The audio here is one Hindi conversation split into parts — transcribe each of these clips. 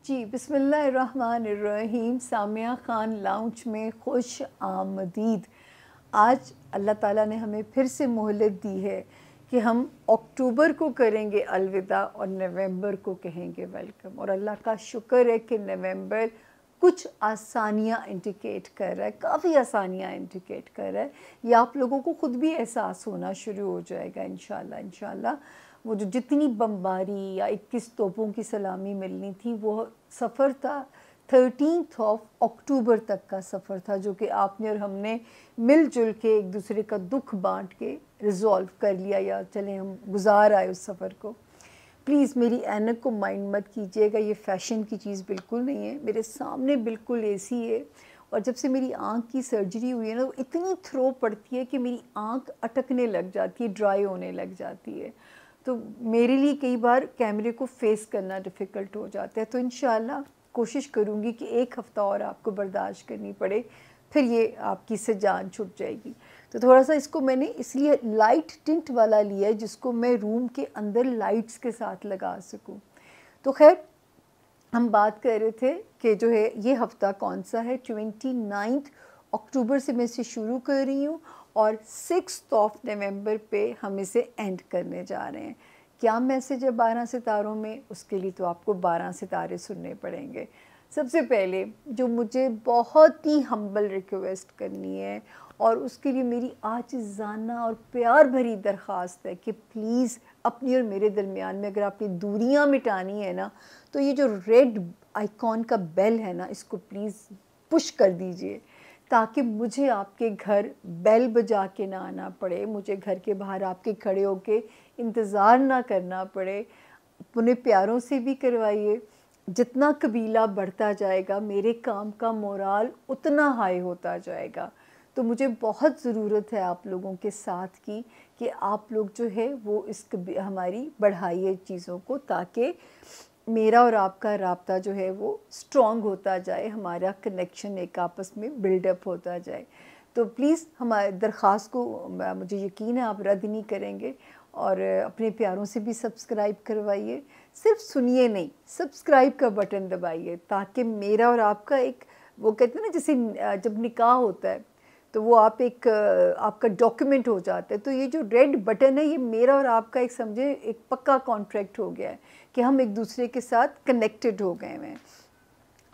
जी बिस्मिल्लाहिर्रहमानिर्रहीम। सामिया ख़ान लाउंज में खुश आमदीद। आज अल्लाह ताला ने हमें फिर से मोहलत दी है कि हम अक्टूबर को करेंगे अलविदा और नवंबर को कहेंगे वेलकम। और अल्लाह का शुक्र है कि नवंबर कुछ आसानियाँ इंडिकेट कर रहा है, काफ़ी आसानियाँ इंडिकेट कर रहा है। ये आप लोगों को ख़ुद भी एहसास होना शुरू हो जाएगा इंशाल्लाह। इंशाल्लाह वो जो जितनी बमबारी या 21 तोपों की सलामी मिलनी थी, वो सफ़र था 13 अक्टूबर तक का सफ़र था, जो कि आपने और हमने मिलजुल के एक दूसरे का दुख बांट के रिज़ॉल्व कर लिया, या चलें हम गुजार आए उस सफ़र को। प्लीज़ मेरी ऐनक को माइंड मत कीजिएगा, ये फ़ैशन की चीज़ बिल्कुल नहीं है। मेरे सामने बिल्कुल एसी है, और जब से मेरी आँख की सर्जरी हुई है ना, वो इतनी थ्रो पड़ती है कि मेरी आँख अटकने लग जाती है, ड्राई होने लग जाती है। तो मेरे लिए कई बार कैमरे को फेस करना डिफ़िकल्ट हो जाता है। तो इंशाल्लाह कोशिश करूँगी कि एक हफ़्ता और आपको बर्दाश्त करनी पड़े, फिर ये आपकी से जान छूट जाएगी। तो थोड़ा सा इसको मैंने इसलिए लाइट टिंट वाला लिया है, जिसको मैं रूम के अंदर लाइट्स के साथ लगा सकूँ। तो खैर, हम बात कर रहे थे कि जो है ये हफ़्ता कौन सा है। 29 अक्टूबर से मैं इसे शुरू कर रही हूँ, और 6 नवंबर पे हम इसे एंड करने जा रहे हैं। क्या मैसेज है 12 सितारों में, उसके लिए तो आपको 12 सितारे सुनने पड़ेंगे। सबसे पहले जो मुझे बहुत ही हम्बल रिक्वेस्ट करनी है, और उसके लिए मेरी आजिज़ाना और प्यार भरी दरख्वास्त है कि प्लीज़ अपनी और मेरे दरमियान में अगर आपने दूरियां मिटानी है ना, तो ये जो रेड आइकॉन का बेल है ना, इसको प्लीज़ पुश कर दीजिए, ताकि मुझे आपके घर बेल बजा के ना आना पड़े, मुझे घर के बाहर आपके खड़े होके इंतज़ार ना करना पड़े। अपने प्यारों से भी करवाइए। जितना कबीला बढ़ता जाएगा, मेरे काम का मोराल उतना हाई होता जाएगा। तो मुझे बहुत ज़रूरत है आप लोगों के साथ की, कि आप लोग जो है वो हमारी बढ़ाइए चीज़ों को, ताकि मेरा और आपका राब्ता जो है वो स्ट्रॉन्ग होता जाए, हमारा कनेक्शन एक आपस में बिल्डअप होता जाए। तो प्लीज़ हमारे दरख्वास्त को मुझे यकीन है आप रद्द नहीं करेंगे, और अपने प्यारों से भी सब्सक्राइब करवाइए। सिर्फ सुनिए नहीं, सब्सक्राइब का बटन दबाइए, ताकि मेरा और आपका एक, वो कहते हैं ना जैसे जब निकाह होता है तो वो आप एक आपका डॉक्यूमेंट हो जाता है। तो ये जो रेड बटन है, ये मेरा और आपका एक समझे एक पक्का कॉन्ट्रैक्ट हो गया है कि हम एक दूसरे के साथ कनेक्टेड हो गए हैं।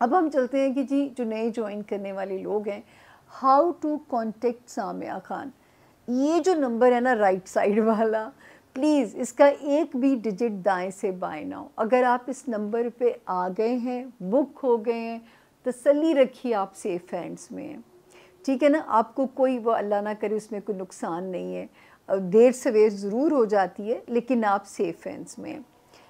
अब हम चलते हैं कि जी जो नए ज्वाइन करने वाले लोग हैं, how to contact Samia Khan. ये जो नंबर है ना राइट साइड वाला, प्लीज़ इसका एक भी डिजिट दाएं से बाएं ना हो। अगर आप इस नंबर पे आ गए हैं, बुक हो गए हैं, तसल्ली रखिए आप सेफ हैंड्स में हैं, ठीक है ना। आपको कोई, वो अल्लाह ना करे, उसमें कोई नुकसान नहीं है। देर सवेर ज़रूर हो जाती है, लेकिन आप सेफ हैंड्स में हैं।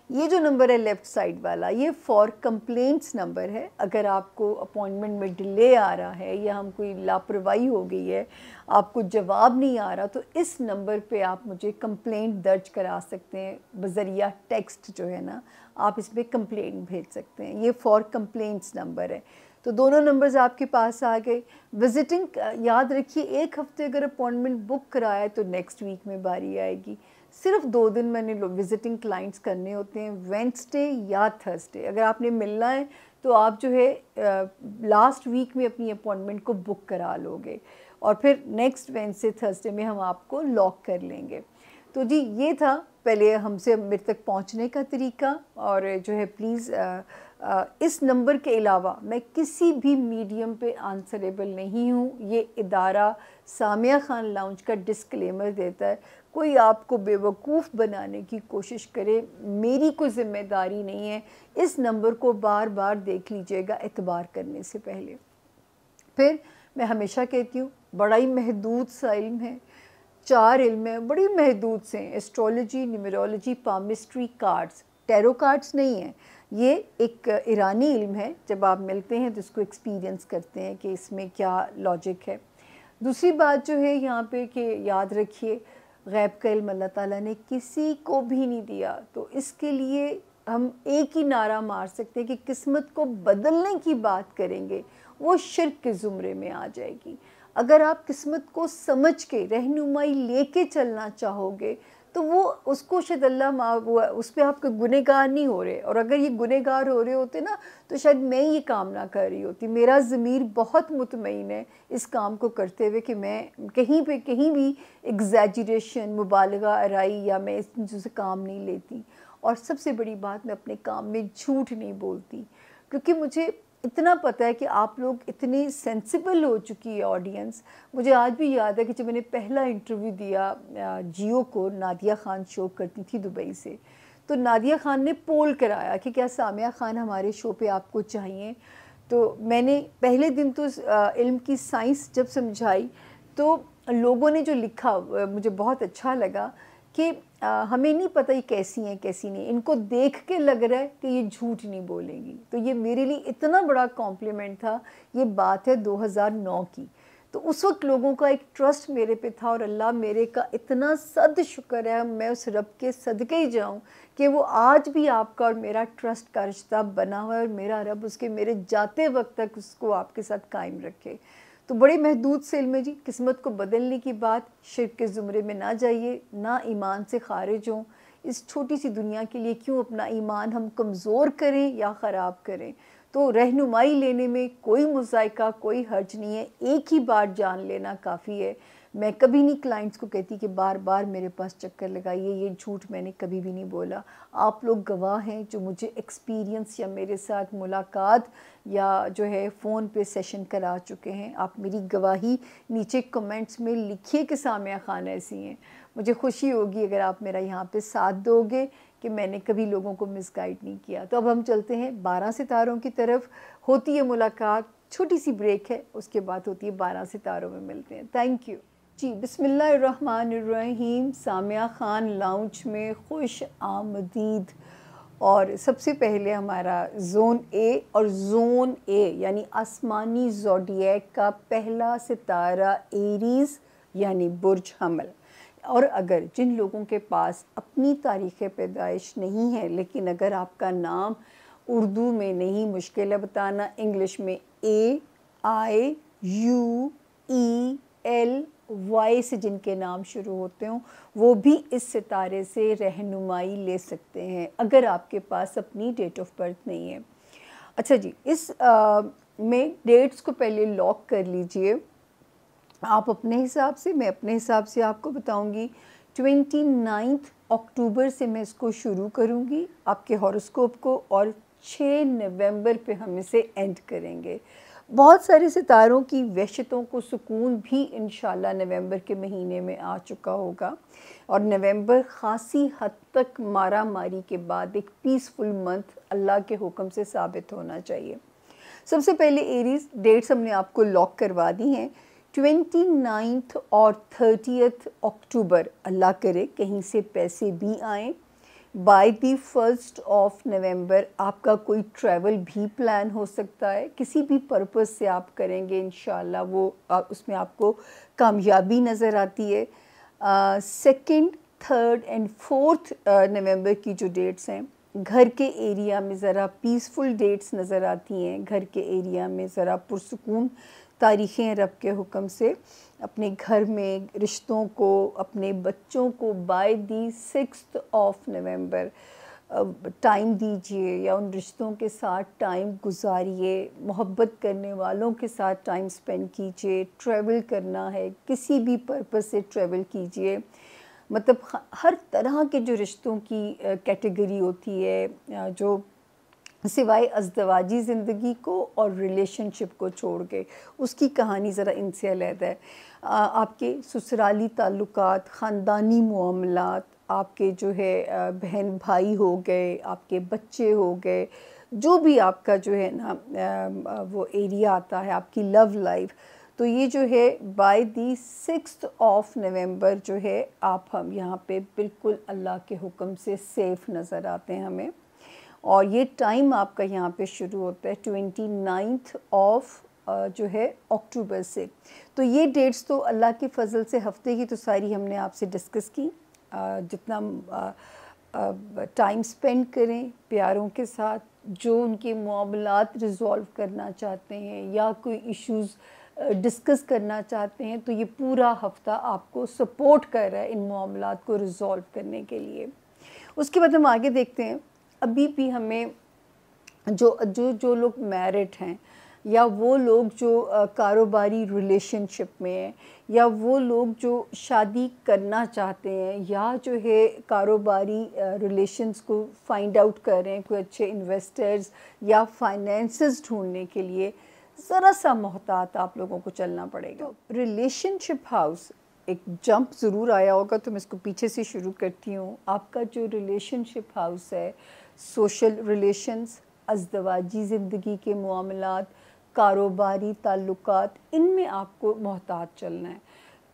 ये जो नंबर है लेफ़्ट साइड वाला, ये फॉर कंप्लेंट्स नंबर है। अगर आपको अपॉइंटमेंट में डिले आ रहा है, या हम कोई लापरवाही हो गई है, आपको जवाब नहीं आ रहा, तो इस नंबर पे आप मुझे कंप्लेंट दर्ज करा सकते हैं बज़रिया टेक्स्ट जो है ना, आप इस पर कंप्लेंट भेज सकते हैं। ये फॉर कंप्लेंट्स नंबर है। तो दोनों नंबर्स आपके पास आ गए। विज़िटिंग, याद रखिए, एक हफ़्ते अगर अपॉइंटमेंट बुक कराया तो नेक्स्ट वीक में बारी आएगी। सिर्फ 2 दिन मैंने विज़िटिंग क्लाइंट्स करने होते हैं, वेडनेसडे या थर्सडे। अगर आपने मिलना है तो आप जो है लास्ट वीक में अपनी अपॉइंटमेंट को बुक करा लोगे, और फिर नेक्स्ट वेडनेसडे थर्सडे में हम आपको लॉक कर लेंगे। तो जी ये था पहले हमसे मेरे तक पहुंचने का तरीका। और जो है प्लीज़ इस नंबर के अलावा मैं किसी भी मीडियम पे आंसरेबल नहीं हूँ। ये इदारा सामिया खान लाउंज का डिस्क्लेमर देता है। कोई आपको बेवकूफ़ बनाने की कोशिश करे, मेरी कोई ज़िम्मेदारी नहीं है। इस नंबर को बार बार देख लीजिएगा एतबार करने से पहले। फिर मैं हमेशा कहती हूँ, बड़ा ही महदूद सा इल्म है, 4 इल्म है, बड़ी महदूद से हैं। Astrology, numerology, palmistry, cards. Tarot cards नहीं है, ये एक ईरानी इल्म है। जब आप मिलते हैं तो इसको एक्सपीरियंस करते हैं कि इसमें क्या लॉजिक है। दूसरी बात जो है यहाँ पे कि याद रखिए, गैब का इल्म अल्लाह ताला ने किसी को भी नहीं दिया। तो इसके लिए हम एक ही नारा मार सकते हैं कि किस्मत को बदलने की बात करेंगे, वो शिर्क के ज़ुमरे में आ जाएगी। अगर आप किस्मत को समझ के रहनुमाई लेके चलना चाहोगे, तो वो उसको शायद अल्लाह वो उस पर आप गुनहगार नहीं हो रहे, और अगर ये गुनहगार हो रहे होते ना तो शायद मैं ये काम ना कर रही होती। मेरा ज़मीर बहुत मुतमईन है इस काम को करते हुए कि मैं कहीं पे कहीं भी एग्जैजरेशन, मुबालगा आराई या मैं इस चीज़ों से काम नहीं लेती। और सबसे बड़ी बात, मैं अपने काम में झूठ नहीं बोलती, क्योंकि मुझे इतना पता है कि आप लोग इतनी सेंसिबल हो चुकी है ऑडियंस। मुझे आज भी याद है कि जब मैंने पहला इंटरव्यू दिया जियो को, नादिया ख़ान शो करती थी दुबई से, तो नादिया ख़ान ने पोल कराया कि क्या सामिया ख़ान हमारे शो पे आपको चाहिए। तो मैंने पहले दिन तो इल्म की साइंस जब समझाई, तो लोगों ने जो लिखा मुझे बहुत अच्छा लगा कि हमें नहीं पता ये कैसी हैं कैसी नहीं, इनको देख के लग रहा है कि ये झूठ नहीं बोलेंगी। तो ये मेरे लिए इतना बड़ा कॉम्प्लीमेंट था। ये बात है 2009 की। तो उस वक्त लोगों का एक ट्रस्ट मेरे पे था, और अल्लाह मेरे का इतना सद शुक्र है, मैं उस रब के सदके ही जाऊँ कि वो आज भी आपका और मेरा ट्रस्ट का रिश्ता बना हुआ है, और मेरा रब उसके मेरे जाते वक्त तक उसको आपके साथ कायम रखे। तो बड़े महदूद से इल्म है जी, किस्मत को बदलने की बात, शिर्क के ज़ुमरे में ना जाइए, ना ईमान से खारिज हों। इस छोटी सी दुनिया के लिए क्यों अपना ईमान हम कमज़ोर करें या ख़राब करें। तो रहनुमाई लेने में कोई मुज़ायका, कोई हर्ज नहीं है, एक ही बार जान लेना काफ़ी है। मैं कभी नहीं क्लाइंट्स को कहती कि बार बार मेरे पास चक्कर लगाइए, ये झूठ मैंने कभी भी नहीं बोला। आप लोग गवाह हैं जो मुझे एक्सपीरियंस या मेरे साथ मुलाकात या जो है फ़ोन पे सेशन करा चुके हैं। आप मेरी गवाही नीचे कमेंट्स में लिखिए कि सामिया ख़ान ऐसी हैं। मुझे खुशी होगी अगर आप मेरा यहाँ पे साथ दोगे कि मैंने कभी लोगों को मिसगाइड नहीं किया। तो अब हम चलते हैं 12 सितारों की तरफ। होती है मुलाकात, छोटी सी ब्रेक है, उसके बाद होती है 12 सितारों में मिलते हैं। थैंक यू जी। बिस्मिल्लाहिर्रहमानिर्रहीम। सामिया ख़ान लाउंज में खुश आमदीद। और सबसे पहले हमारा ज़ोन ए, और ज़ोन ए यानी आसमानी ज़ोडिएक का पहला सितारा एरीज़ यानी बुर्ज हमल। और अगर जिन लोगों के पास अपनी तारीख़ पैदाइश नहीं है, लेकिन अगर आपका नाम उर्दू में नहीं, मुश्किल है बताना, इंग्लिश में AIUELY से जिनके नाम शुरू होते हों, वो भी इस सितारे से रहनुमाई ले सकते हैं अगर आपके पास अपनी डेट ऑफ बर्थ नहीं है। अच्छा जी, इस में डेट्स को पहले लॉक कर लीजिए आप अपने हिसाब से, मैं अपने हिसाब से आपको बताऊंगी। 29 अक्टूबर से मैं इसको शुरू करूंगी आपके हॉरोस्कोप को, और 6 नवंबर पे हम इसे एंड करेंगे। बहुत सारे सितारों की वहशतों को सुकून भी इंशाल्लाह नवंबर के महीने में आ चुका होगा, और नवंबर ख़ासी हद तक मारा मारी के बाद एक पीसफुल मंथ अल्लाह के हुक्म से साबित होना चाहिए। सबसे पहले एरीज़ डेट्स हमने आपको लॉक करवा दी हैं। 29 और 30 अक्टूबर, अल्लाह करे कहीं से पैसे भी आएँ। बाय दी 1 नवंबर आपका कोई ट्रैवल भी प्लान हो सकता है, किसी भी पर्पज़ से आप करेंगे इंशाल्लाह वो उसमें आपको कामयाबी नज़र आती है। 2, 3 एंड 4 नवंबर की जो डेट्स हैं, घर के एरिया में ज़रा पीसफुल डेट्स नज़र आती हैं। घर के एरिया में ज़रा पुरसुकून तारीख़ें रब के हुक्म से अपने घर में रिश्तों को, अपने बच्चों को बाय दी 6 नवंबर टाइम दीजिए, या उन रिश्तों के साथ टाइम गुजारिए, मोहब्बत करने वालों के साथ टाइम स्पेंड कीजिए। ट्रैवल करना है, किसी भी पर्पस से ट्रैवल कीजिए। मतलब हर तरह के जो रिश्तों की कैटेगरी होती है, जो सिवाय अज़दवाजी ज़िंदगी को और रिलेशनशिप को छोड़ के, उसकी कहानी ज़रा इनसे अलग है। आपके ससुराली ताल्लुकात, ख़ानदानी मामलात, आपके जो है बहन भाई हो गए, आपके बच्चे हो गए, जो भी आपका जो है ना वो एरिया आता है, आपकी लव लाइफ, तो ये जो है बाय दी 6 नवंबर जो है आप हम यहाँ पे बिल्कुल अल्लाह के हुक्म से सेफ़ नज़र आते हैं हमें। और ये टाइम आपका यहाँ पे शुरू होता है 29 जो है अक्टूबर से। तो ये डेट्स तो अल्लाह की फ़ज़ल से हफ़्ते की तो सारी हमने आपसे डिस्कस की। जितना टाइम स्पेंड करें प्यारों के साथ, जो उनके मामलात रिज़ॉल्व करना चाहते हैं या कोई इश्यूज़ डिस्कस करना चाहते हैं, तो ये पूरा हफ्ता आपको सपोर्ट कर रहा है इन मामलात को रिज़ॉल्व करने के लिए। उसके बाद हम आगे देखते हैं, अभी भी हमें जो जो जो लोग मैरिड हैं या वो लोग जो कारोबारी रिलेशनशिप में हैं या वो लोग जो शादी करना चाहते हैं या जो है कारोबारी रिलेशंस को फाइंड आउट कर रहे हैं, कोई अच्छे इन्वेस्टर्स या फाइनेंसेस ढूंढने के लिए, ज़रा सा मोहतात आप लोगों को चलना पड़ेगा। रिलेशनशिप हाउस एक जंप ज़रूर आया होगा, तो मैं इसको पीछे से शुरू करती हूँ। आपका जो रिलेशनशिप हाउस है, सोशल रिलेशंस, अज़दवाजी ज़िंदगी के मामलात, कारोबारी ताल्लुकात, इनमें आपको मोहतात चलना है।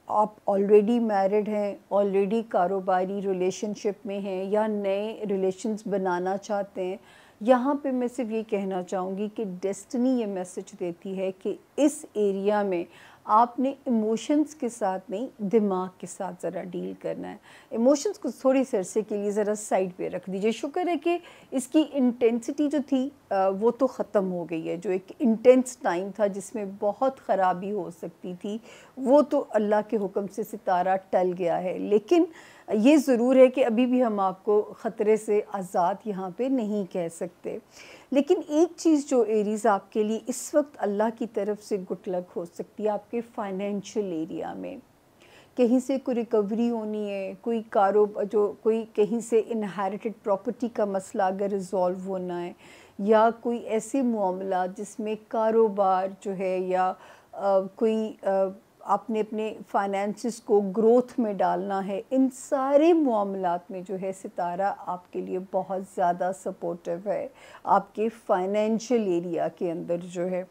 आप ऑलरेडी मैरिड हैं, ऑलरेडी कारोबारी रिलेशनशिप में हैं या नए रिलेशंस बनाना चाहते हैं, यहाँ पे मैं सिर्फ ये कहना चाहूँगी कि डेस्टिनी ये मैसेज देती है कि इस एरिया में आपने इमोशंस के साथ नहीं, दिमाग के साथ ज़रा डील करना है। इमोशंस को थोड़ी सी अरसे के लिए ज़रा साइड पे रख दीजिए। शुक्र है कि इसकी इंटेंसिटी जो थी वो तो ख़त्म हो गई है। जो एक इंटेंस टाइम था जिसमें बहुत ख़राबी हो सकती थी, वो तो अल्लाह के हुक्म से सितारा टल गया है। लेकिन ये ज़रूर है कि अभी भी हम आपको ख़तरे से आज़ाद यहाँ पे नहीं कह सकते। लेकिन एक चीज़ जो एरीज़ आपके लिए इस वक्त अल्लाह की तरफ से गुड लक हो सकती है, आपके फाइनेंशियल एरिया में कहीं से कोई रिकवरी होनी है, कोई कोई कहीं से इनहेरिटेड प्रॉपर्टी का मसला अगर रिज़ॉल्व होना है, या कोई ऐसे मामला जिसमें कारोबार जो है या कोई आपने अपने फाइनेंसिस को ग्रोथ में डालना है, इन सारे मामलात में जो है सितारा आपके लिए बहुत ज़्यादा सपोर्टिव है आपके फाइनेंशियल एरिया के अंदर जो है।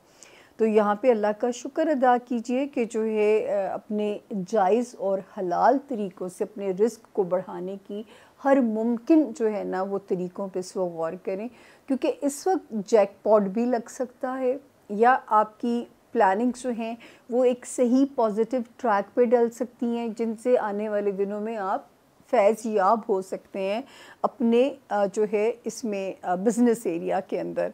तो यहाँ पे अल्लाह का शुक्र अदा कीजिए कि जो है अपने जायज़ और हलाल तरीक़ों से अपने रिस्क को बढ़ाने की हर मुमकिन जो है ना वो तरीक़ों पे इस वक्त गौर करें, क्योंकि इस वक्त जैकपॉट भी लग सकता है या आपकी प्लानिंग्स जो हैं वो एक सही पॉजिटिव ट्रैक पे डल सकती हैं, जिनसे आने वाले दिनों में आप फैज़ याब हो सकते हैं अपने जो है इसमें बिज़नेस एरिया के अंदर।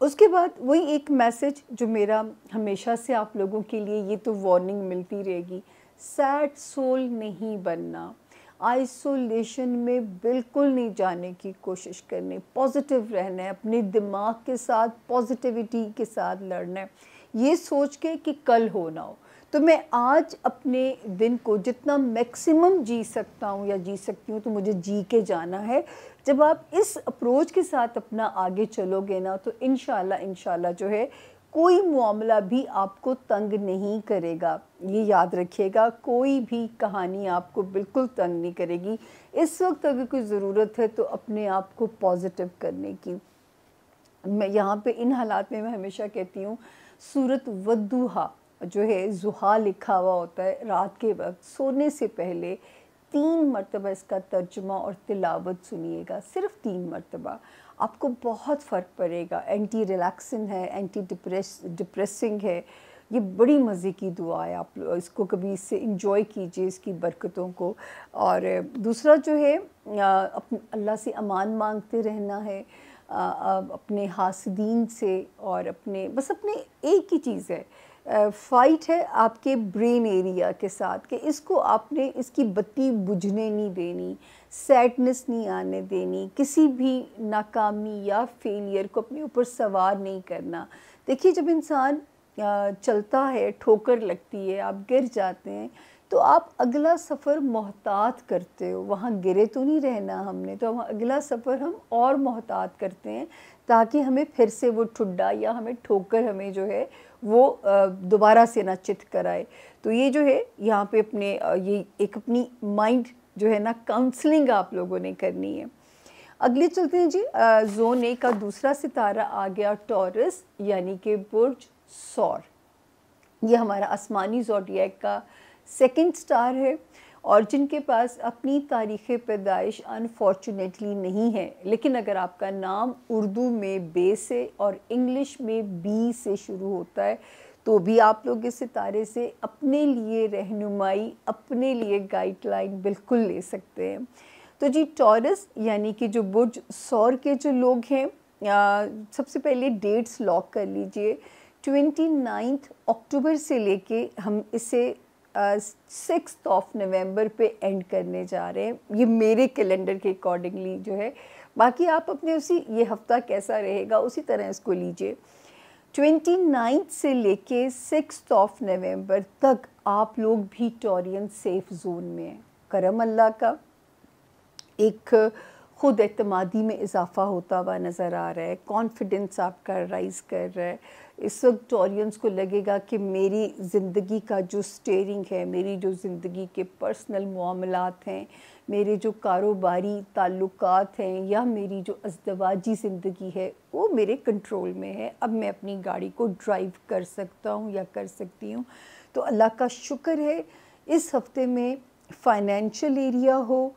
उसके बाद वही एक मैसेज जो मेरा हमेशा से आप लोगों के लिए ये तो वार्निंग मिलती रहेगी, सैड सोल नहीं बनना, आइसोलेशन में बिल्कुल नहीं जाने की कोशिश करनी, पॉजिटिव रहना है, अपने दिमाग के साथ पॉजिटिविटी के साथ लड़ना है, ये सोच के कि कल हो ना हो। तो मैं आज अपने दिन को जितना मैक्सिमम जी सकता हूँ या जी सकती हूँ तो मुझे जी के जाना है। जब आप इस अप्रोच के साथ अपना आगे चलोगे ना तो इंशाल्लाह जो है कोई मामला भी आपको तंग नहीं करेगा। ये याद रखिएगा, कोई भी कहानी आपको बिल्कुल तंग नहीं करेगी। इस वक्त अगर कोई ज़रूरत है तो अपने आप को पॉजिटिव करने की। मैं यहाँ पे इन हालात में मैं हमेशा कहती हूँ, सूरत वद्दुहा जो है, जुहा लिखा हुआ होता है, रात के वक्त सोने से पहले 3 मरतबा इसका तर्जुमा और तिलावत सुनिएगा, सिर्फ 3 मरतबा, आपको बहुत फ़र्क पड़ेगा। एंटी रिलैक्सिंग है, एंटी डिप्रेसिंग है, ये बड़ी मज़े की दुआ है। आप इसको कभी इससे इंजॉय कीजिए, इसकी बरकतों को। और दूसरा जो है अल्लाह से अमान मांगते रहना है अपने हासदीन से, और अपने एक ही चीज़ है, फ़ाइट है आपके ब्रेन एरिया के साथ कि इसको आपने इसकी बत्ती बुझने नहीं देनी, सैडनेस नहीं आने देनी, किसी भी नाकामी या फेलियर को अपने ऊपर सवार नहीं करना। देखिए, जब इंसान चलता है, ठोकर लगती है, आप गिर जाते हैं, तो आप अगला सफ़र मोहतात करते हो। वहाँ गिरे तो नहीं रहना हमने, तो अगला सफ़र हम और मोहतात करते हैं ताकि हमें फिर से वो ठुड्डा या हमें ठोकर हमें जो है वो दोबारा से ना चित कराए। तो ये जो है यहाँ पे अपने ये एक अपनी माइंड जो है ना काउंसलिंग आप लोगों ने करनी है। अगले चलते हैं जी, ज़ोन ए का दूसरा सितारा आ गया टॉरस, यानी कि बुर्ज सौर। ये हमारा आसमानी ज़ोडिएक का सेकंड स्टार है, और जिनके पास अपनी तारीख़ पैदाइश अनफॉर्चुनेटली नहीं है, लेकिन अगर आपका नाम उर्दू में बे से और इंग्लिश में बी से शुरू होता है तो भी आप लोग इस सितारे से अपने लिए रहनुमाई, अपने लिए गाइडलाइन बिल्कुल ले सकते हैं। तो जी, टॉरस यानी कि जो बुर्ज सौर के जो लोग हैं, सबसे पहले डेट्स लॉक कर लीजिए। 29 अक्टूबर से लेके हम इसे 6 नवंबर पे एंड करने जा रहे हैं, ये मेरे कैलेंडर के अकॉर्डिंगली जो है। बाकी आप अपने उसी ये हफ्ता कैसा रहेगा उसी तरह इसको लीजिए। 29 से लेके 6 नवंबर तक आप लोग भी टॉरियन सेफ जोन में हैं। करम अल्लाह का, एक ख़ुद एतमादी में इजाफ़ा होता हुआ नज़र आ रहा है, कॉन्फिडेंस आपका राइज़ कर रहा है। इस वक्त टॉरियंस को लगेगा कि मेरी ज़िंदगी का जो स्टीयरिंग है, मेरी जो ज़िंदगी के पर्सनल मामलात हैं, मेरे जो कारोबारी ताल्लुकात हैं या मेरी जो अज़दवाजी ज़िंदगी है वो मेरे कंट्रोल में है। अब मैं अपनी गाड़ी को ड्राइव कर सकता हूँ या कर सकती हूँ। तो अल्लाह का शुक्र है इस हफ़्ते में फ़ाइनेंशियल एरिया हो,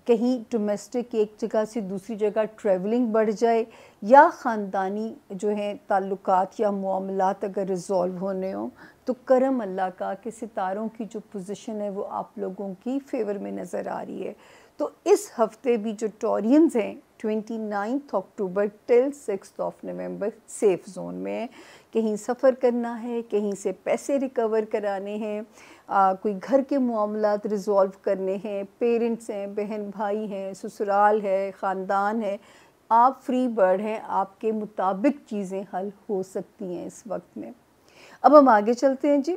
कहीं डोमेस्टिक एक जगह से दूसरी जगह ट्रैवलिंग बढ़ जाए, या ख़ानदानी जो हैं ताल्लुकात या मामलात अगर रिज़ॉल्व होने हों, तो करम अल्लाह का कि सितारों की जो पोजीशन है वो आप लोगों की फ़ेवर में नज़र आ रही है। तो इस हफ़्ते भी जो टॉरियंस हैं 29 अक्टूबर टिल 6 नवंबर सेफ़ जोन में है। कहीं सफ़र करना है, कहीं से पैसे रिकवर कराने हैं, कोई घर के मामलात रिज़ॉल्व करने हैं, पेरेंट्स हैं, बहन भाई हैं, ससुराल है, ख़ानदान है, आप फ्री बर्ड हैं, आपके मुताबिक चीज़ें हल हो सकती हैं इस वक्त में। अब हम आगे चलते हैं जी।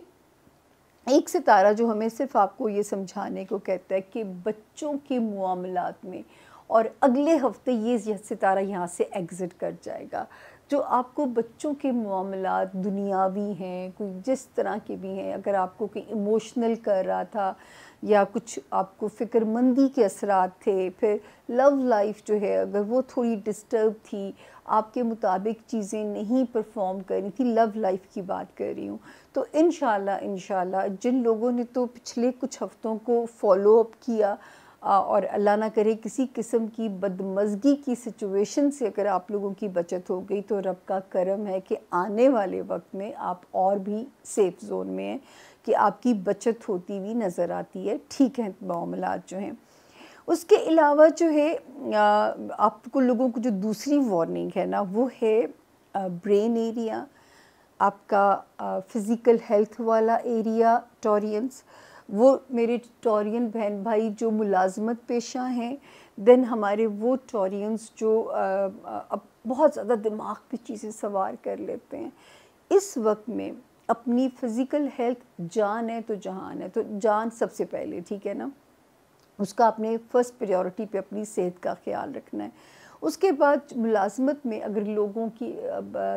एक सितारा जो हमें सिर्फ आपको ये समझाने को कहता है कि बच्चों के मामलात में, और अगले हफ्ते ये सितारा यहाँ से एग्ज़िट कर जाएगा। जो आपको बच्चों के मामलात दुनियावी हैं, कोई जिस तरह के भी हैं, अगर आपको कोई इमोशनल कर रहा था या कुछ आपको फ़िक्रमंदी के असरात थे, फिर लव लाइफ जो है अगर वो थोड़ी डिस्टर्ब थी, आपके मुताबिक चीज़ें नहीं परफॉर्म कर रही थी, लव लाइफ की बात कर रही हूँ, तो इंशाल्लाह जिन लोगों ने तो पिछले कुछ हफ़्तों को फॉलो अप किया और अल्लाह ना करे किसी किस्म की बदमज़गी की सिचुएशन से अगर आप लोगों की बचत हो गई, तो रब का करम है कि आने वाले वक्त में आप और भी सेफ़ जोन में हैं कि आपकी बचत होती हुई नज़र आती है। ठीक है मामलात जो हैं। उसके अलावा जो है आपको लोगों को जो दूसरी वार्निंग है ना, वो है ब्रेन एरिया, आपका फ़िज़िकल हेल्थ वाला एरिया टॉरियंस। वो मेरे टॉरियन बहन भाई जो मुलाजमत पेशा हैं, देन हमारे वो टॉरियंस जो अब बहुत ज़्यादा दिमाग पे चीज़ें सवार कर लेते हैं, इस वक्त में अपनी फ़िज़िकल हेल्थ, जान है तो जहान है, तो जान सबसे पहले, ठीक है ना, उसका अपने फ़र्स्ट प्रायोरिटी पे अपनी सेहत का ख्याल रखना है। उसके बाद मुलाजमत में अगर लोगों की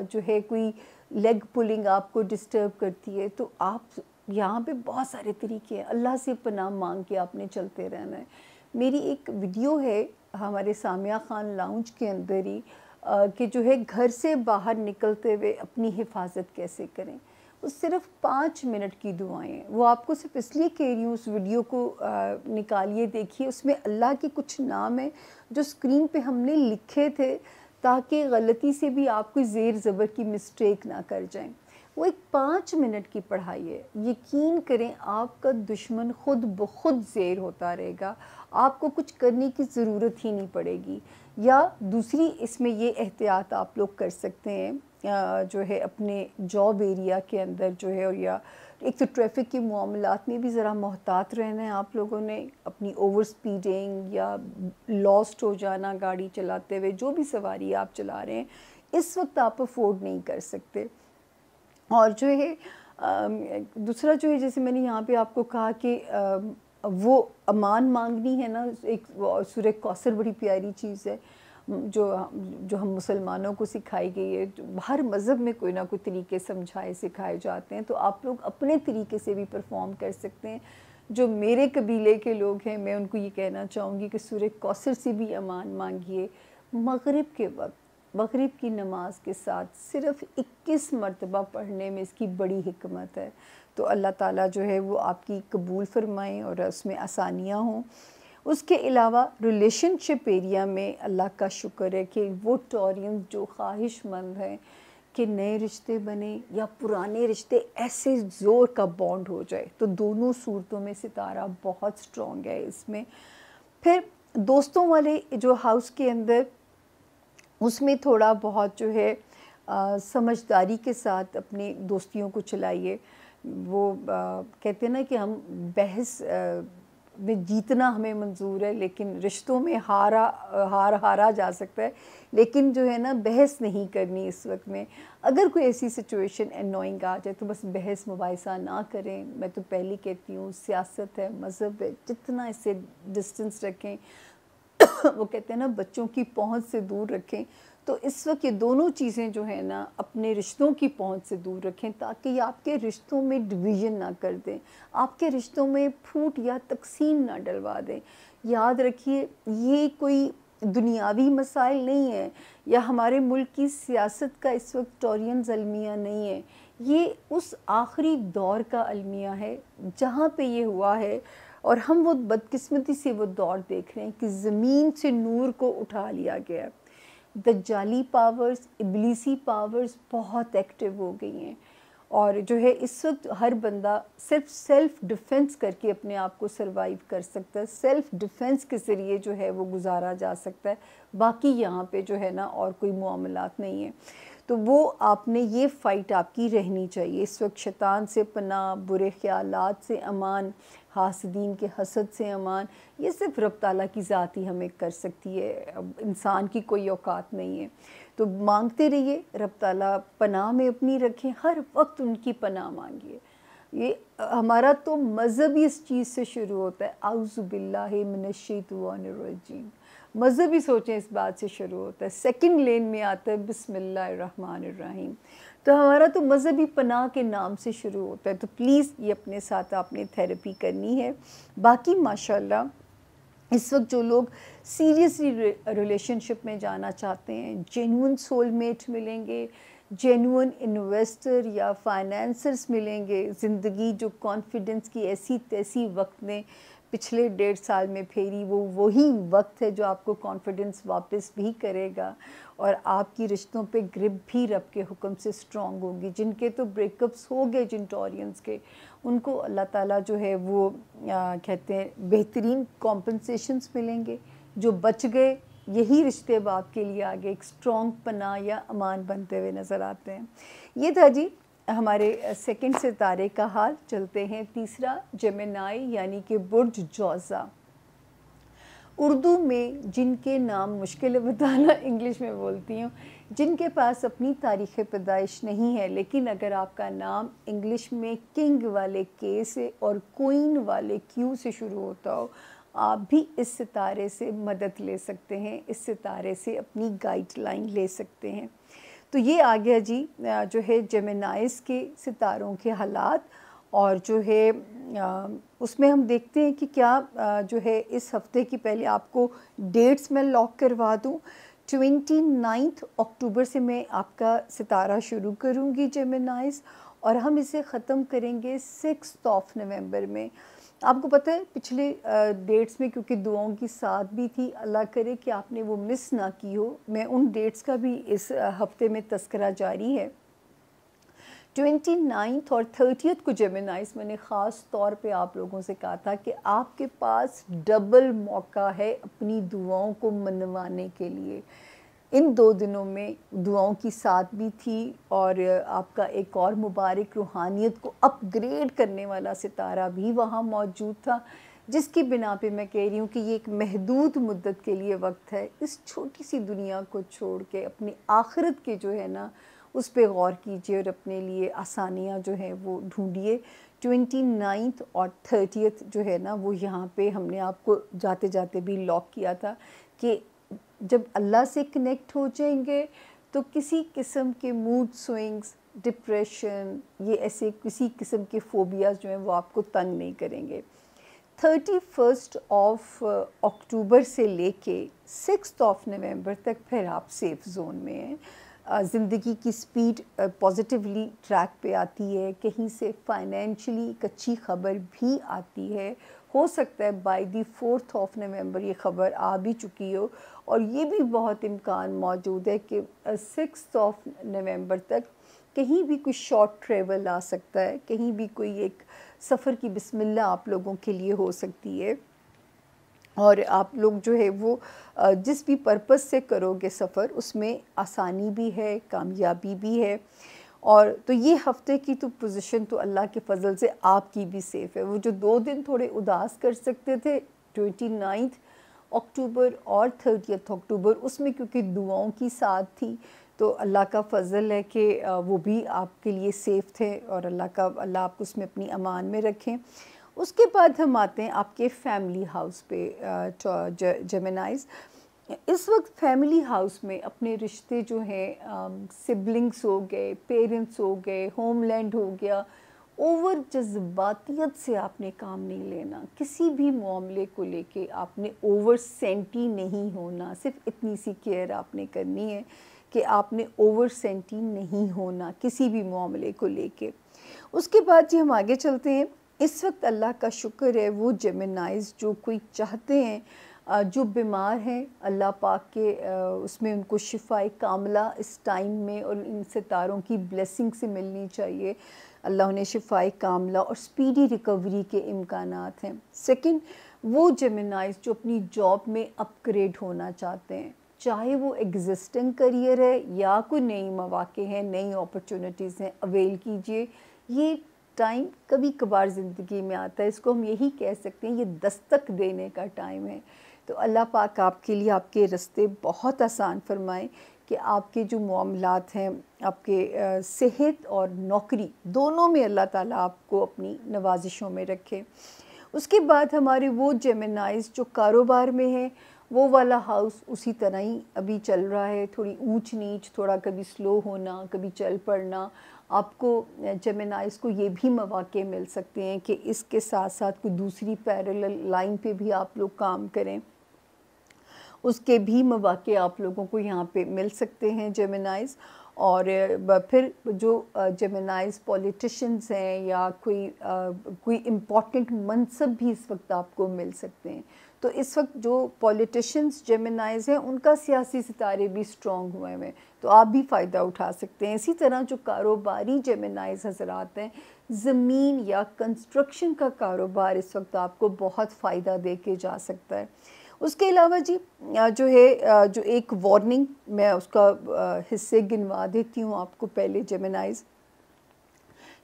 जो है कोई लेग पुलिंग आपको डिस्टर्ब करती है, तो आप यहाँ पे बहुत सारे तरीके हैं, अल्लाह से पनाह मांग के आपने चलते रहना है। मेरी एक वीडियो है हमारे सामिया खान लाउंज के अंदर ही कि जो है घर से बाहर निकलते हुए अपनी हिफाजत कैसे करें। वो सिर्फ 5 मिनट की दुआएं हैं। वो आपको सिर्फ इसलिए कह रही हूँ, उस वीडियो को निकालिए, देखिए, उसमें अल्लाह के कुछ नाम हैं जो स्क्रीन पे हमने लिखे थे ताकि गलती से भी आप कोई ज़ेर ज़बर की मिस्टेक ना कर जाएं। वो एक 5 मिनट की पढ़ाई है। यकीन करें आपका दुश्मन खुद ब खुद ज़ेर होता रहेगा, आपको कुछ करने की ज़रूरत ही नहीं पड़ेगी। या दूसरी इसमें ये एहतियात आप लोग कर सकते हैं जो है अपने जॉब एरिया के अंदर जो है, और या एक तो ट्रैफिक के मामलात में भी ज़रा मोहतात रहना है आप लोगों ने। अपनी ओवर स्पीडिंग या लॉस्ट हो जाना गाड़ी चलाते हुए, जो भी सवारी आप चला रहे हैं इस वक्त आप अफोर्ड नहीं कर सकते। और जो है दूसरा जो है, जैसे मैंने यहाँ पे आपको कहा कि वो अमान मांगनी है ना, एक सूरह कौसर बड़ी प्यारी चीज़ है जो हम मुसलमानों को सिखाई गई है। हर मज़हब में कोई ना कोई तरीके समझाए सिखाए जाते हैं, तो आप लोग अपने तरीके से भी परफॉर्म कर सकते हैं। जो मेरे कबीले के लोग हैं, मैं उनको ये कहना चाहूँगी कि सूरह कौसर से भी अमान मांगिए। मगरिब के वक्त, मगरिब की नमाज के साथ सिर्फ़ 21 मरतबा पढ़ने में इसकी बड़ी हिकमत है। तो अल्लाह ताला जो है वो आपकी कबूल फरमाएँ और उसमें आसानियाँ हों। उसके अलावा रिलेशनशिप एरिया में अल्लाह का शुक्र है कि वो टॉरियंस जो ख्वाहिशमंद हैं कि नए रिश्ते बने या पुराने रिश्ते ऐसे ज़ोर का बॉन्ड हो जाए, तो दोनों सूरतों में सितारा बहुत स्ट्रॉन्ग है इसमें। फिर दोस्तों वाले जो हाउस के अंदर, उसमें थोड़ा बहुत जो है समझदारी के साथ अपनी दोस्तियों को चलाइए। वो कहते हैं ना कि हम बहस में जीतना हमें मंजूर है, लेकिन रिश्तों में हारा जा सकता है, लेकिन जो है ना बहस नहीं करनी इस वक्त में। अगर कोई ऐसी सिचुएशन एनोइंग आ जाए तो बस बहस मुबाहिसा ना करें। मैं तो पहली कहती हूँ, सियासत है, मज़हब है, जितना इससे डिस्टेंस रखें वो कहते हैं ना बच्चों की पहुंच से दूर रखें। तो इस वक्त ये दोनों चीज़ें जो है ना अपने रिश्तों की पहुंच से दूर रखें, ताकि ये आपके रिश्तों में डिवीज़न ना कर दें, आपके रिश्तों में फूट या तकसीम ना डलवा दें। याद रखिए, ये कोई दुनियावी मसाइल नहीं है, या हमारे मुल्क की सियासत का इस वक्त टोरियंस अलमिया नहीं है। ये उस आखिरी दौर का अलमिया है जहाँ पे ये हुआ है, और हम वो बदकिस्मती से वो दौर देख रहे हैं कि ज़मीन से नूर को उठा लिया गया। दज्जाली पावर्स, इब्लीसी पावर्स बहुत एक्टिव हो गई हैं, और जो है इस वक्त हर बंदा सिर्फ सेल्फ़ डिफ़ेंस करके अपने आप को सरवाइव कर सकता है। सेल्फ़ डिफ़ेंस के ज़रिए जो है वो गुजारा जा सकता है। बाकी यहाँ पे जो है ना और कोई मामलात नहीं है। तो वो आपने ये फ़ाइट आपकी रहनी चाहिए। इस वक्त शैतान से पनाह, बुरे ख़यालात से अमान, हासदीन के हसद से अमान, ये सिर्फ रब ताला की ज़ात ही हमें कर सकती है। अब इंसान की कोई औकात नहीं है। तो मांगते रहिए, रब ताला पनाह में अपनी रखें, हर वक्त उनकी पनाह मांगिए। ये हमारा तो मज़हब ही इस चीज़ से शुरू होता है, आउज़ु बिल्लाहि मिनश्शैतानिर्रजीम। मज़हब ही सोचें इस बात से शुरू होता है। सेकंड लेन में आता है बिस्मिल्लाहिर्रहमानिर्रहीम। तो हमारा तो मज़हब ही पनाह के नाम से शुरू होता है। तो प्लीज़ ये अपने साथ आपने थेरेपी करनी है। बाकी माशाल्लाह इस वक्त जो लोग सीरियसली रिलेशनशिप में जाना चाहते हैं, जेन्युइन सोलमेट मिलेंगे, जेन्युइन इन्वेस्टर या फाइनेंसर्स मिलेंगे। ज़िंदगी जो कॉन्फिडेंस की ऐसी तैसी वक्त ने पिछले 1.5 साल में फेरी, वो वही वक्त है जो आपको कॉन्फिडेंस वापस भी करेगा, और आपकी रिश्तों पे ग्रिप भी रब के हुक्म से स्ट्रॉन्ग होगी। जिनके तो ब्रेकअप्स हो गए, जिन टॉरियंस के, उनको अल्लाह ताला जो है वो कहते हैं बेहतरीन कॉम्पनसेशंस मिलेंगे। जो बच गए, यही रिश्ते अब आपके लिए आगे एक स्ट्रॉन्ग पनाह या अमान बनते हुए नज़र आते हैं। ये था जी हमारे सेकंड सितारे का हाल। चलते हैं तीसरा, जेमिनाई यानी कि बुर्ज जौज़ा। उर्दू में जिनके नाम मुश्किल है बताना, इंग्लिश में बोलती हूँ, जिनके पास अपनी तारीख़ पैदाइश नहीं है, लेकिन अगर आपका नाम इंग्लिश में किंग वाले के से और क्वीन वाले क्यू से शुरू होता हो, आप भी इस सितारे से मदद ले सकते हैं, इस सितारे से अपनी गाइडलाइन ले सकते हैं। तो ये आ गया जी जो है जेमिनाइज़ के सितारों के हालात, और जो है उसमें हम देखते हैं कि क्या जो है इस हफ़्ते की, पहले आपको डेट्स मैं लॉक करवा दूँ। 29 अक्टूबर से मैं आपका सितारा शुरू करूँगी जेमिनाइज़, और हम इसे ख़त्म करेंगे 6 नवंबर में। आपको पता है पिछले डेट्स में क्योंकि दुआओं की साथ भी थी, अल्लाह करे कि आपने वो मिस ना की हो। मैं उन डेट्स का भी इस हफ़्ते में तज़किरा जारी है। 29 और 30 को जेमिनाइज़ मैंने ख़ास तौर पे आप लोगों से कहा था कि आपके पास डबल मौका है अपनी दुआओं को मनवाने के लिए। इन 2 दिनों में दुआओं की साथ भी थी, और आपका एक और मुबारक रूहानियत को अपग्रेड करने वाला सितारा भी वहाँ मौजूद था, जिसकी बिना पे मैं कह रही हूँ कि ये एक महदूद मुद्दत के लिए वक्त है। इस छोटी सी दुनिया को छोड़ के अपनी आखिरत के जो है ना उस पे गौर कीजिए, और अपने लिए आसानियाँ जो हैं वो ढूंढिए। 29 और 30 जो है ना वो यहाँ पे हमने आपको जाते जाते भी लॉक किया था कि जब अल्लाह से कनेक्ट हो जाएंगे तो किसी किस्म के मूड स्विंग्स, डिप्रेशन, ये ऐसे किसी किस्म के फोबियाज़ जो हैं वो आपको तंग नहीं करेंगे। 31 अक्टूबर से लेके 6 नवंबर तक फिर आप सेफ़ जोन में हैं। ज़िंदगी की स्पीड पॉजिटिवली ट्रैक पे आती है, कहीं से फाइनेंशियली एक अच्छी ख़बर भी आती है। हो सकता है बाय द 4 नवंबर ये ख़बर आ भी चुकी हो, और ये भी बहुत इम्कान मौजूद है कि 6 नवंबर तक कहीं भी कोई शॉर्ट ट्रैवल आ सकता है, कहीं भी कोई एक सफ़र की बिस्मिल्लाह आप लोगों के लिए हो सकती है। और आप लोग जो है वो जिस भी पर्पस से करोगे सफ़र उसमें आसानी भी है, कामयाबी भी है। और तो ये हफ़्ते की तो पोजीशन तो अल्लाह के फ़ज़ल से आपकी भी सेफ़ है। वो जो 2 दिन थोड़े उदास कर सकते थे 29 अक्टूबर और 30 अक्टूबर, उसमें क्योंकि दुआओं की साथ थी तो अल्लाह का फ़ज़ल है कि वो भी आपके लिए सेफ़ थे और अल्लाह आपको उसमें अपनी अमान में रखें। उसके बाद हम आते हैं आपके फैमिली हाउस पे, जेमिनाइज़। इस वक्त फैमिली हाउस में अपने रिश्ते जो हैं, सिबलिंग्स हो गए, पेरेंट्स हो गए, होमलैंड हो गया, ओवर जज्बातियत से आपने काम नहीं लेना। किसी भी मामले को लेके आपने ओवर सेंटी नहीं होना। सिर्फ इतनी सी केयर आपने करनी है कि आपने ओवर सेंटी नहीं होना किसी भी मामले को लेके। उसके बाद जी हम आगे चलते हैं। इस वक्त अल्लाह का शुक्र है वो जेमिनाइज़ जो कोई चाहते हैं, जो बीमार हैं, अल्लाह पाक के उसमें उनको शिफ़ाए कामिला इस टाइम में और इन सितारों की ब्लेसिंग से मिलनी चाहिए। अल्लाह उन्हें शिफ़ाए कामिला और स्पीडी रिकवरी के इम्कानात हैं। सेकंड, वो जेमिनाइज़ जो अपनी जॉब में अपग्रेड होना चाहते हैं, चाहे वो एग्जिस्टिंग करियर है या कोई नई मौक़े हैं, नई अपॉर्चुनिटीज़ हैं, अवेल कीजिए। ये टाइम कभी कभार ज़िंदगी में आता है, इसको हम यही कह सकते हैं, ये दस्तक देने का टाइम है। तो अल्लाह पाक आपके लिए आपके रास्ते बहुत आसान फरमाएं कि आपके जो मामलात हैं, आपके सेहत और नौकरी दोनों में अल्लाह ताला आपको अपनी नवाजिशों में रखे। उसके बाद हमारे वो जेमिनाइज़ जो कारोबार में हैं, वो वाला हाउस उसी तरह ही अभी चल रहा है, थोड़ी ऊंच नीच, थोड़ा कभी स्लो होना, कभी चल पड़ना। आपको जेमिनाइज़ को ये भी मौक़े मिल सकते हैं कि इसके साथ साथ कोई दूसरी पैरेलल लाइन पे भी आप लोग काम करें, उसके भी मौक़े आप लोगों को यहाँ पे मिल सकते हैं जेमिनाइज़। और फिर जो जेमिनाइज़ पॉलिटिशियंस हैं या कोई इम्पॉर्टेंट मनसब भी इस वक्त आपको मिल सकते हैं। तो इस वक्त जो पॉलिटिशियंस जेमिनाइज़ हैं उनका सियासी सितारे भी स्ट्रॉन्ग हुए हैं, तो आप भी फ़ायदा उठा सकते हैं। इसी तरह जो कारोबारी जेमिनाइज़ हज़रात हैं, ज़मीन या कंस्ट्रक्शन का कारोबार इस वक्त आपको बहुत फ़ायदा दे के जा सकता है। उसके अलावा जी जो है जो एक वार्निंग मैं उसका हिस्से गिनवा देती हूँ आपको पहले। जेमिनाइज़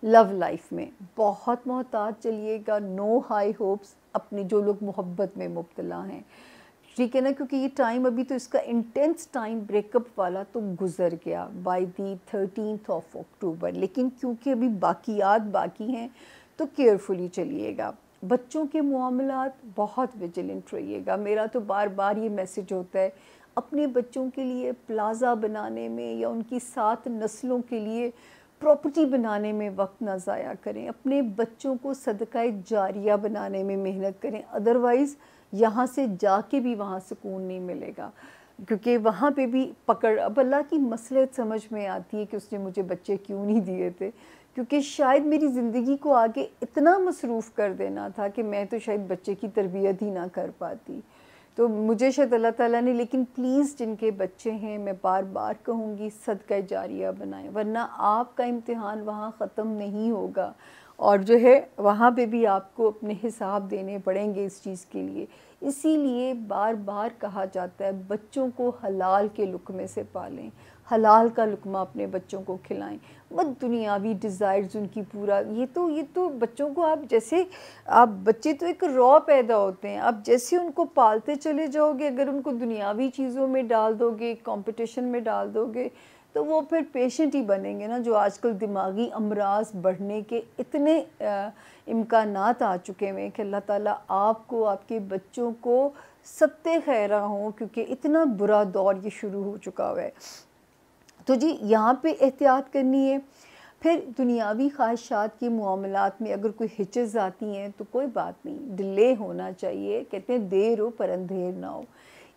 लव लाइफ में बहुत मोहतात चलिएगा, नो हाई होप्स। अपने जो लोग मोहब्बत में मुब्तला हैं, ठीक है ना, क्योंकि ये टाइम अभी तो इसका इंटेंस टाइम ब्रेकअप वाला तो गुज़र गया बाय दी 13 अक्टूबर, लेकिन क्योंकि अभी बाकी हैं तो केयरफुली चलिएगा। बच्चों के मामलात बहुत विजिलेंट रहिएगा। मेरा तो बार बार ये मैसेज होता है, अपने बच्चों के लिए प्लाज़ा बनाने में या उनकी 7 नस्लों के लिए प्रॉपर्टी बनाने में वक्त ना ज़ाया करें। अपने बच्चों को सदक़ाए जारिया बनाने में मेहनत करें, अदरवाइज़ यहाँ से जाके भी वहाँ सुकून नहीं मिलेगा, क्योंकि वहाँ पे भी पकड़। अब अल्लाह की मसलहत समझ में आती है कि उसने मुझे बच्चे क्यों नहीं दिए थे, क्योंकि शायद मेरी ज़िंदगी को आगे इतना मसरूफ़ कर देना था कि मैं तो शायद बच्चे की तरबियत ही ना कर पाती। तो मुझे शायद अल्लाह ताला ने, लेकिन प्लीज़ जिनके बच्चे हैं, मैं बार बार कहूँगी सदका जारिया बनाएं, वरना आपका इम्तिहान वहाँ ख़त्म नहीं होगा और जो है वहाँ पे भी आपको अपने हिसाब देने पड़ेंगे इस चीज़ के लिए। इसीलिए बार बार कहा जाता है बच्चों को हलाल के लुक़मे से पालें, हलाल का लुक़मा अपने बच्चों को खिलाएं, मत दुनियावी डिज़ायर्स उनकी पूरा। ये तो बच्चों को आप जैसे, आप बच्चे तो एक रॉ पैदा होते हैं, आप जैसे उनको पालते चले जाओगे, अगर उनको दुनियावी चीज़ों में डाल दोगे, कंपटीशन में डाल दोगे, तो वो फिर पेशेंट ही बनेंगे ना। जो आजकल दिमागी अमराज बढ़ने के इतने इम्कानात आ चुके हैं कि अल्लाह ताला आपको, आपके बच्चों को सत्ते खैरा हों, क्योंकि इतना बुरा दौर ये शुरू हो चुका हुआ है। तो जी यहाँ पे एहतियात करनी है। फिर दुनियावी ख्वाहिशात के मामलात में अगर कोई हिचक आती हैं तो कोई बात नहीं, डिले होना चाहिए। कहते हैं देर हो पर अंधेर ना हो।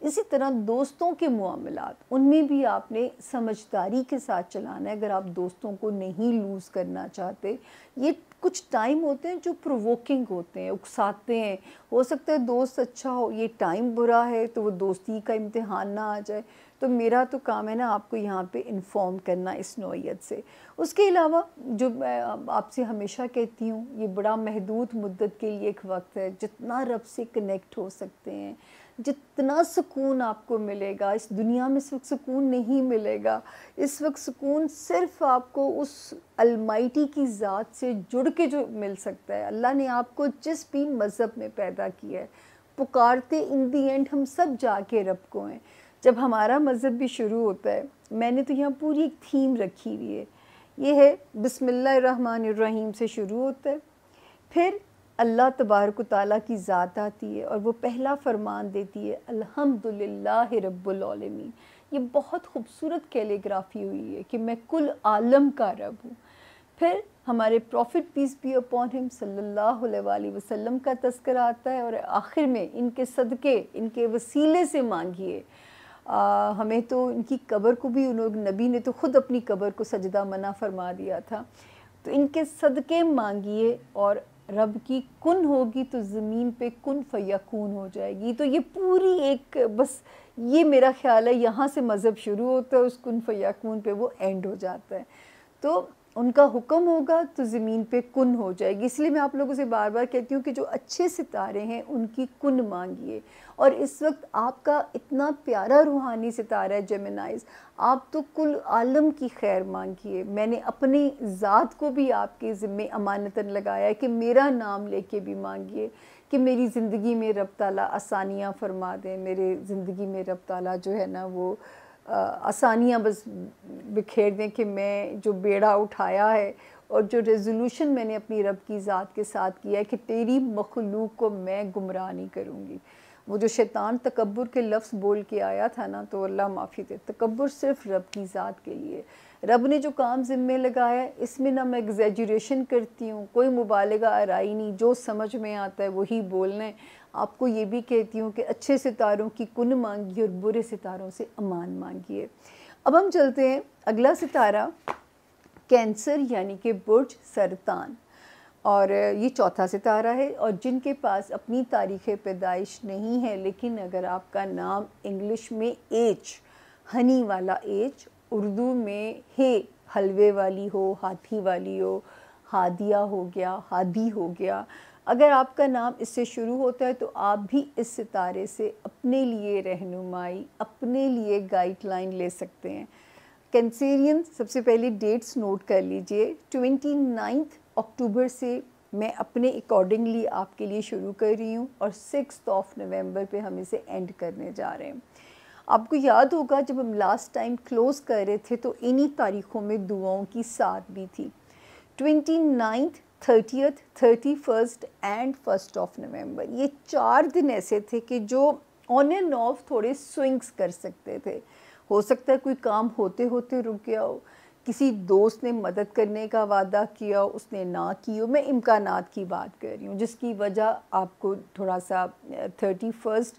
इसी तरह दोस्तों के मामलात, उनमें भी आपने समझदारी के साथ चलाना है। अगर आप दोस्तों को नहीं लूज़ करना चाहते, ये कुछ टाइम होते हैं जो प्रोवोकिंग होते हैं, उकसाते हैं। हो सकता है दोस्त अच्छा हो, ये टाइम बुरा है तो वो दोस्ती का इम्तिहान ना आ जाए। तो मेरा तो काम है ना आपको यहाँ पे इन्फॉर्म करना इस नौइयत से। उसके अलावा जो मैं आपसे हमेशा कहती हूँ, ये बड़ा महदूद मुद्दत के लिए एक वक्त है, जितना रब से कनेक्ट हो सकते हैं, जितना सुकून आपको मिलेगा। इस दुनिया में इस वक्त सुकून नहीं मिलेगा। इस वक्त सुकून सिर्फ आपको उस अलमाइटी की ज़ात से जुड़ के जो मिल सकता है। अल्लाह ने आपको जिस भी मज़हब में पैदा किया है, पुकारते इन दी एंड हम सब जाके रब को हैं। जब हमारा मज़हब भी शुरू होता है, मैंने तो यहाँ पूरी एक थीम रखी हुई है, ये है बिस्मिल्लाहिर्रहमानिर्रहीम से शुरू होता है, फिर अल्लाह तबारक ताला की ज़ात आती है और वो पहला फरमान देती है अल्हम्दुलिल्लाहि रब्बिल आलमीन। ये बहुत खूबसूरत कैलीग्राफी हुई है कि मैं कुल आलम का रब हूँ। फिर हमारे prophet peace be upon him सल्लल्लाहु अलैहि वसल्लम का तज़किरा आता है और आखिर में इनके सदक़े, इनके वसीले से मांगिए। हमें तो इनकी कब्र को भी उन्होंने, नबी ने तो ख़ुद अपनी कब्र को सजदा मना फरमा दिया था। तो इनके सदक़े मांगिए और रब की कुन होगी तो ज़मीन पे कुन फ़यकून हो जाएगी। तो ये पूरी एक, बस ये मेरा ख़्याल है, यहाँ से मज़हब शुरू होता है, उस कुन फ़यकून पे वो एंड हो जाता है। तो उनका हुक्म होगा तो ज़मीन पे कुन हो जाएगी। इसलिए मैं आप लोगों से बार बार कहती हूँ कि जो अच्छे सितारे हैं उनकी कुन मांगिए। और इस वक्त आपका इतना प्यारा रूहानी सितारा है जेमिनाइज़, आप तो कुल आलम की खैर मांगिए। मैंने अपनी ज़ात को भी आपके ज़िम्मे अमानतन लगाया है कि मेरा नाम लेके भी मांगिए कि मेरी ज़िंदगी में रब ताला आसानियाँ फरमा दें, मेरे ज़िंदगी में रब ताला जो है ना वो आसानियाँ बस बिखेर दें कि मैं जो बेड़ा उठाया है और जो रेज़ोल्यूशन मैंने अपनी रब की ज़ात के साथ किया है कि तेरी मखलूक को मैं गुमराह नहीं करूँगी। वो जो शैतान तकब्बुर के लफ्ज़ बोल के आया था ना, तो अल्लाह माफ़ी दे, तकब्बुर सिर्फ रब की ज़ात के लिए। रब ने जो काम ज़िम्मे लगाया है, इसमें ना मैं एग्ज़ैजरेशन करती हूँ, कोई मुबालगा आराई नहीं, जो समझ में आता है वही बोलना है। आपको ये भी कहती हूँ कि अच्छे सितारों की कुन मांगिए और बुरे सितारों से अमान मांगिए। अब हम चलते हैं, अगला सितारा कैंसर यानी कि बुर्ज सरतान, और ये चौथा सितारा है। और जिनके पास अपनी तारीख़ पैदाइश नहीं है, लेकिन अगर आपका नाम इंग्लिश में एच, हनी वाला एच, उर्दू में हे, हलवे वाली हो, हाथी वाली हो, हादिया हो गया, हादी हो गया, अगर आपका नाम इससे शुरू होता है तो आप भी इस सितारे से अपने लिए रहनुमाई, अपने लिए गाइडलाइन ले सकते हैं। कैंसेरियन, सबसे पहले डेट्स नोट कर लीजिए। 29 अक्टूबर से मैं अपने अकॉर्डिंगली आपके लिए शुरू कर रही हूँ और 6 नवंबर पे हम इसे एंड करने जा रहे हैं। आपको याद होगा जब हम लास्ट टाइम क्लोज़ कर रहे थे तो इन्हीं तारीख़ों में दुआओं की साथ भी थी, 29, 30th, 31st एंड 1 नवंबर। ये 4 दिन ऐसे थे कि जो ऑन एंड ऑफ थोड़े स्विंग्स कर सकते थे। हो सकता है कोई काम होते होते रुक गया हो, किसी दोस्त ने मदद करने का वादा किया हो, उसने ना की हो, मैं इम्कानात की बात कर रही हूँ, जिसकी वजह आपको थोड़ा सा 31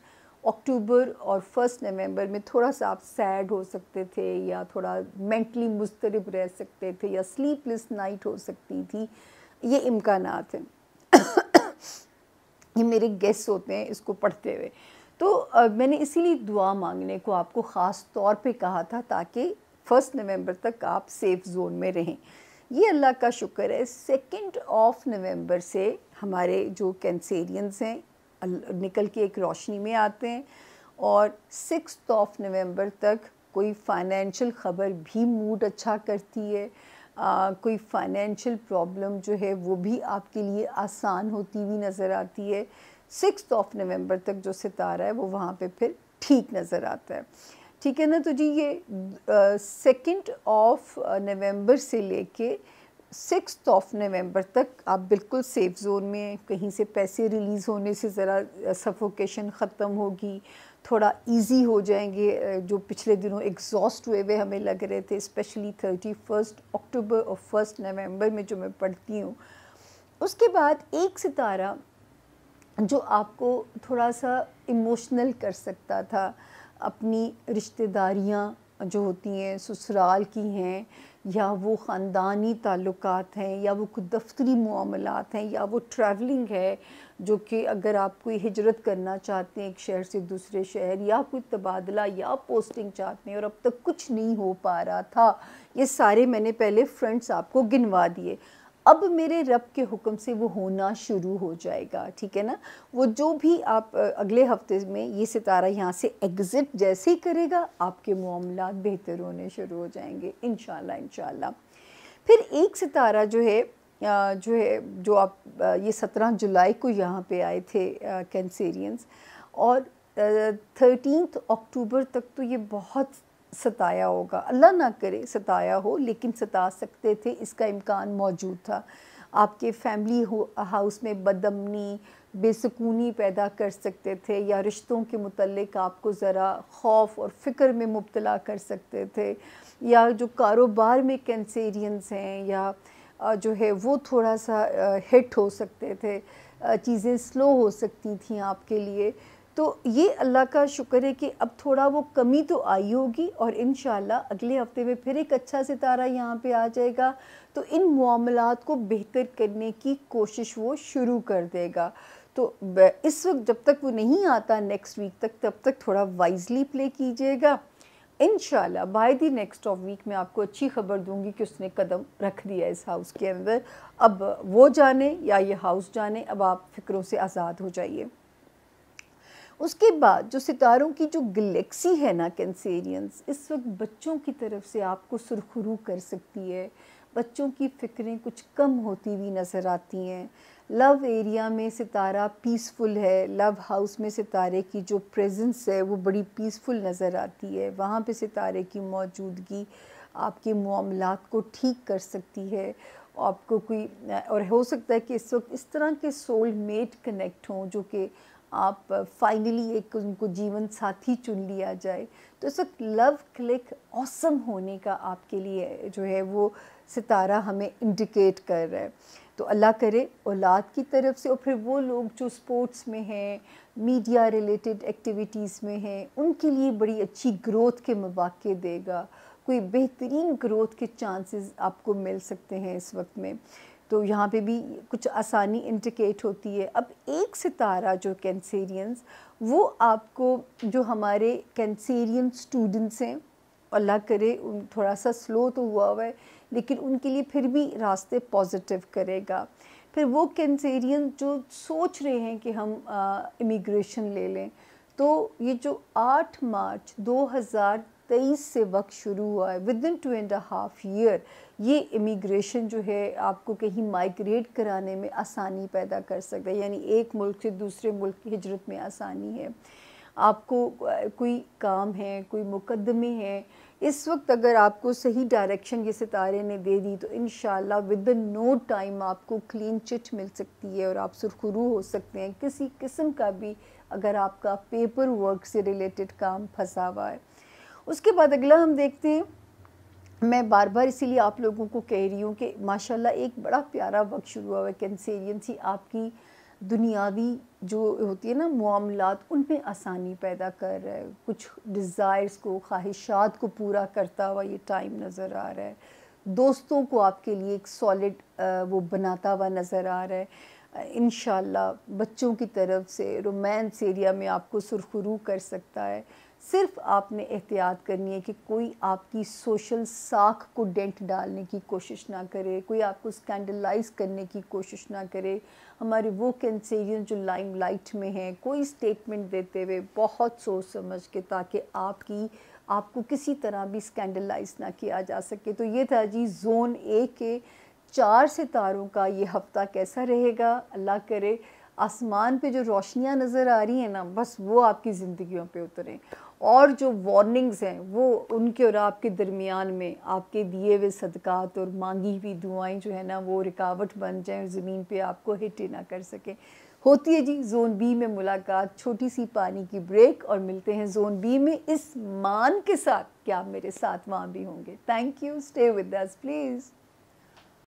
अक्टूबर और 1 नवंबर में थोड़ा सा आप सैड हो सकते थे या थोड़ा मेंटली मुस्तरिब रह सकते थे या स्लीपलेस नाइट हो सकती थी। ये इम्कानात हैं। ये मेरे गेस होते हैं इसको पढ़ते हुए। तो मैंने इसीलिए दुआ मांगने को आपको ख़ास तौर पे कहा था ताकि 1 नवंबर तक आप सेफ़ ज़ोन में रहें। ये अल्लाह का शुक्र है, 2 नवंबर से हमारे जो कैंसेरियंस हैं निकल के एक रोशनी में आते हैं और 6 नवंबर तक कोई फ़ाइनेंशियल ख़बर भी मूड अच्छा करती है। कोई फ़ाइनेंशियल प्रॉब्लम जो है वो भी आपके लिए आसान होती हुई नज़र आती है। 6 नवंबर तक जो सितारा है वो वहाँ पे फिर ठीक नज़र आता है। ठीक है ना। तो जी ये 2 नवंबर से लेके 6 नवंबर तक आप बिल्कुल सेफ़ ज़ोन में, कहीं से पैसे रिलीज़ होने से ज़रा सफोकेशन ख़त्म होगी, थोड़ा इजी हो जाएंगे। जो पिछले दिनों एग्जॉस्ट हुए हुए हमें लग रहे थे, स्पेशली 31 अक्टूबर और 1 नवंबर में जो मैं पढ़ती हूँ। उसके बाद एक सितारा जो आपको थोड़ा सा इमोशनल कर सकता था, अपनी रिश्तेदारियाँ जो होती हैं ससुराल की हैं, या वो ख़ानदानी ताल्लुकात हैं, या वो कुछ दफ्तरी मामलात हैं, या वो ट्रैवलिंग है, जो कि अगर आप कोई हिजरत करना चाहते हैं एक शहर से दूसरे शहर, या कोई तबादला या पोस्टिंग चाहते हैं और अब तक कुछ नहीं हो पा रहा था, ये सारे मैंने पहले फ्रेंड्स आपको गिनवा दिए। अब मेरे रब के हुक्म से वो होना शुरू हो जाएगा, ठीक है ना। वो जो भी आप अगले हफ्ते में ये सितारा यहाँ से एग्ज़िट जैसे ही करेगा, आपके मामलात बेहतर होने शुरू हो जाएंगे इंशाल्लाह इंशाल्लाह। फिर एक सितारा जो आप ये 17 जुलाई को यहाँ पे आए थे कैंसेरियंस, और 13 अक्टूबर तक तो ये बहुत सताया होगा, अल्लाह ना करे सताया हो, लेकिन सता सकते थे, इसका इम्कान मौजूद था। आपके फैमिली हाउस में बदअमनी, बेसुकूनी पैदा कर सकते थे, या रिश्तों के मुतल्लिक आपको ज़रा खौफ और फ़िक्र में मुब्तला कर सकते थे, या जो कारोबार में कैंसेरियंस हैं या जो है वो थोड़ा सा हिट हो सकते थे, चीज़ें स्लो हो सकती थी आपके लिए। तो ये अल्लाह का शुक्र है कि अब थोड़ा वो कमी तो आई होगी, और इंशाल्लाह अगले हफ्ते में फिर एक अच्छा सितारा यहाँ पे आ जाएगा, तो इन मामलात को बेहतर करने की कोशिश वो शुरू कर देगा। तो इस वक्त जब तक वो नहीं आता नेक्स्ट वीक तक, तब तक थोड़ा वाइजली प्ले कीजिएगा। इंशाल्लाह by the next of week मैं आपको अच्छी खबर दूंगी कि उसने कदम रख दिया इस हाउस के अंदर। अब वो जाने या ये हाउस जाने, अब आप फ़िक्रों से आज़ाद हो जाइए। उसके बाद जो सितारों की जो गैलेक्सी है ना कैंसेरियंस, इस वक्त बच्चों की तरफ से आपको सुरखरू कर सकती है। बच्चों की फ़िक्रें कुछ कम होती हुई नज़र आती हैं। लव एरिया में सितारा पीसफुल है, लव हाउस में सितारे की जो प्रेजेंस है वो बड़ी पीसफुल नज़र आती है। वहाँ पे सितारे की मौजूदगी आपके मामलात को ठीक कर सकती है। आपको कोई, और हो सकता है कि इस वक्त इस तरह के सोलमेट कनेक्ट हों जो कि आप फाइनली एक उनको जीवन साथी चुन लिया जाए। तो इस वक्त लव क्लिक ऑसम होने का आपके लिए जो है वो सितारा हमें इंडिकेट कर रहा है। तो अल्लाह करे औलाद की तरफ से, और फिर वो लोग जो स्पोर्ट्स में हैं, मीडिया रिलेटेड एक्टिविटीज़ में हैं, उनके लिए बड़ी अच्छी ग्रोथ के मौके देगा। कोई बेहतरीन ग्रोथ के चांसेस आपको मिल सकते हैं इस वक्त में। तो यहाँ पे भी कुछ आसानी इंडिकेट होती है। अब एक सितारा जो कैंसेरियंस, वो आपको जो हमारे कैंसेरियन स्टूडेंट्स हैं, अल्लाह करे उन थोड़ा सा स्लो तो हुआ है, लेकिन उनके लिए फिर भी रास्ते पॉजिटिव करेगा। फिर वो कैंसेरियन जो सोच रहे हैं कि हम इमिग्रेशन ले लें, तो ये जो 8 मार्च 2023 से वक्त शुरू हुआ है, विदिन 2.5 ईयर ये इमिग्रेशन जो है आपको कहीं माइग्रेट कराने में आसानी पैदा कर सकता है, यानी एक मुल्क से दूसरे मुल्क की हिजरत में आसानी है। आपको कोई काम है, कोई मुकदमे हैं, इस वक्त अगर आपको सही डायरेक्शन ये सितारे ने दे दी, तो इंशाल्लाह विदिन नो टाइम आपको क्लीन चिट मिल सकती है और आप सुरखरू हो सकते हैं किसी किस्म का भी, अगर आपका पेपर वर्क से रिलेटेड काम फंसा हुआ है। उसके बाद अगला हम देखते हैं, मैं बार बार इसीलिए आप लोगों को कह रही हूँ कि माशाल्लाह एक बड़ा प्यारा वक्त शुरू हुआ है कैंसेरियन सी, आपकी दुनियावी जो होती है ना मामलात, उनमें आसानी पैदा कर रहा है। कुछ डिज़ायर्स को, ख्वाहिशात को पूरा करता हुआ ये टाइम नज़र आ रहा है। दोस्तों को आपके लिए एक सॉलिड वो बनाता हुआ नज़र आ रहा है। इंशाल्लाह बच्चों की तरफ से रोमांस एरिया में आपको सुरखरू कर सकता है। सिर्फ आपने एहतियात करनी है कि कोई आपकी सोशल साख को डेंट डालने की कोशिश ना करे, कोई आपको स्कैंडलाइज करने की कोशिश ना करे। हमारे वो कैंसेरियन जो लाइमलाइट में हैं, कोई स्टेटमेंट देते हुए बहुत सोच समझ के, ताकि आपको किसी तरह भी स्कैंडलाइज ना किया जा सके। तो ये था जी जोन ए के 4 सितारों का ये हफ़्ता कैसा रहेगा। अल्लाह करे आसमान पे जो रोशनियां नज़र आ रही हैं ना, बस वो आपकी ज़िंदगियों पे उतरें, और जो वार्निंग्स हैं वो उनके और आपके दरमियान में आपके दिए हुए सदक़ात और मांगी हुई दुआएं जो है ना वो रुकावट बन जाएं, ज़मीन पे आपको हिट ही ना कर सकें। होती है जी जोन बी में मुलाकात, छोटी सी पानी की ब्रेक, और मिलते हैं जोन बी में इस मान के साथ कि आप मेरे साथ वहाँ भी होंगे। Thank you, stay with us please.